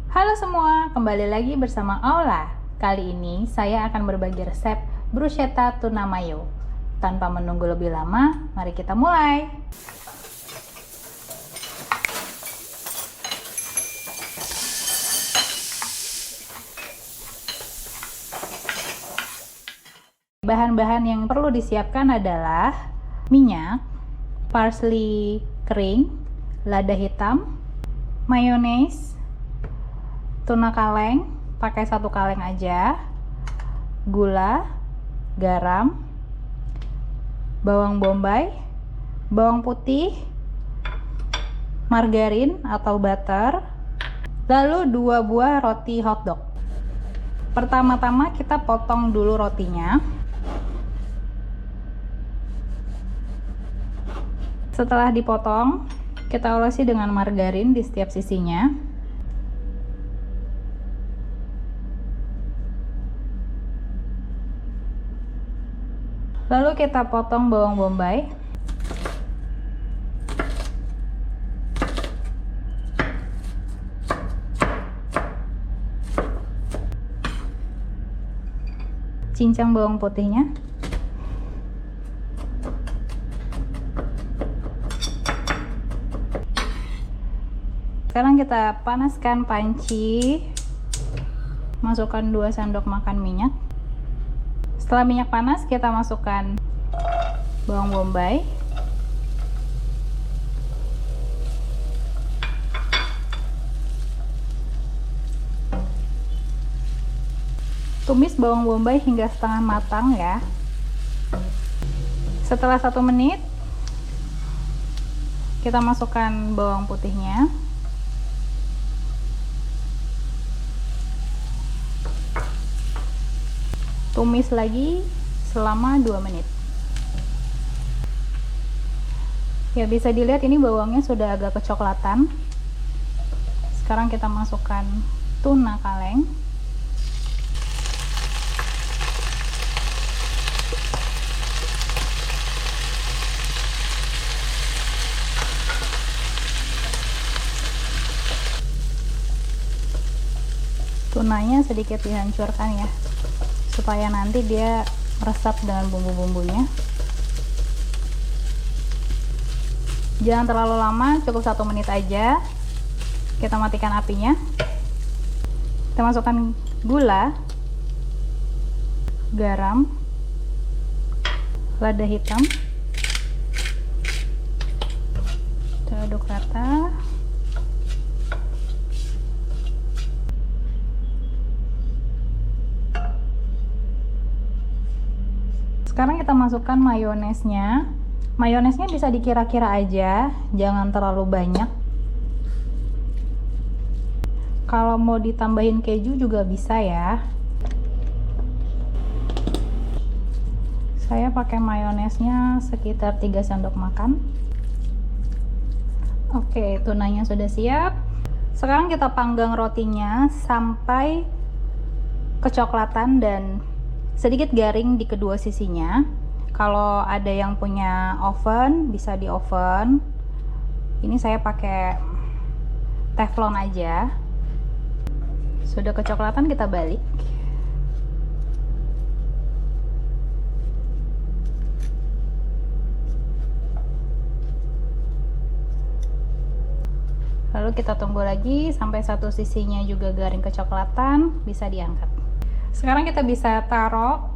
Halo semua, kembali lagi bersama Aula. Kali ini saya akan berbagi resep bruschetta tuna mayo. Tanpa menunggu lebih lama, mari kita mulai. Bahan-bahan yang perlu disiapkan adalah minyak, parsley kering, lada hitam, mayones, tuna kaleng, pakai 1 kaleng aja, gula, garam, bawang bombay, bawang putih, margarin atau butter, lalu 2 buah roti hotdog. Pertama-tama kita potong dulu rotinya. Setelah dipotong, kita olesi dengan margarin di setiap sisinya. Lalu kita potong bawang bombay. Cincang bawang putihnya. Sekarang kita panaskan panci. Masukkan 2 sendok makan minyak. Setelah minyak panas, kita masukkan bawang bombay, tumis bawang bombay hingga setengah matang ya. Setelah 1 menit, kita masukkan bawang putihnya. Tumis lagi selama 2 menit. Ya, bisa dilihat ini bawangnya sudah agak kecoklatan. Sekarang kita masukkan tuna kaleng. Tunanya sedikit dihancurkan ya, supaya nanti dia meresap dengan bumbu-bumbunya. Jangan terlalu lama, cukup 1 menit aja. Kita matikan apinya. Kita masukkan gula, garam, lada hitam. Kita aduk rata. Sekarang kita masukkan mayonesnya. Mayonesnya bisa dikira-kira aja, jangan terlalu banyak. Kalau mau ditambahin keju juga bisa ya. Saya pakai mayonesnya sekitar 3 sendok makan. Oke, tunanya sudah siap. Sekarang kita panggang rotinya sampai kecoklatan dan sedikit garing di kedua sisinya. Kalau ada yang punya oven, bisa di oven. Ini saya pakai teflon aja. Sudah kecoklatan, kita balik. Lalu kita tunggu lagi sampai satu sisinya juga garing kecoklatan, bisa diangkat. Sekarang kita bisa taruh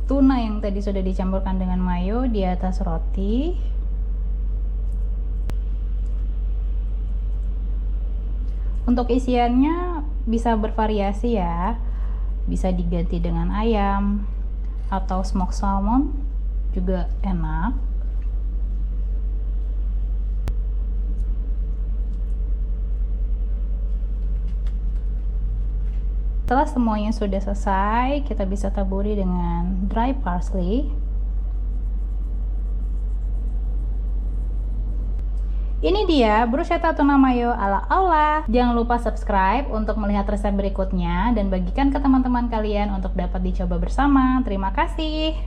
tuna yang tadi sudah dicampurkan dengan mayo di atas roti. Untuk isiannya bisa bervariasi ya. Bisa diganti dengan ayam atau smoked salmon juga enak. Setelah semuanya sudah selesai, kita bisa taburi dengan dry parsley. Ini dia bruschetta tuna mayo ala Aula. Jangan lupa subscribe untuk melihat resep berikutnya dan bagikan ke teman-teman kalian untuk dapat dicoba bersama. Terima kasih.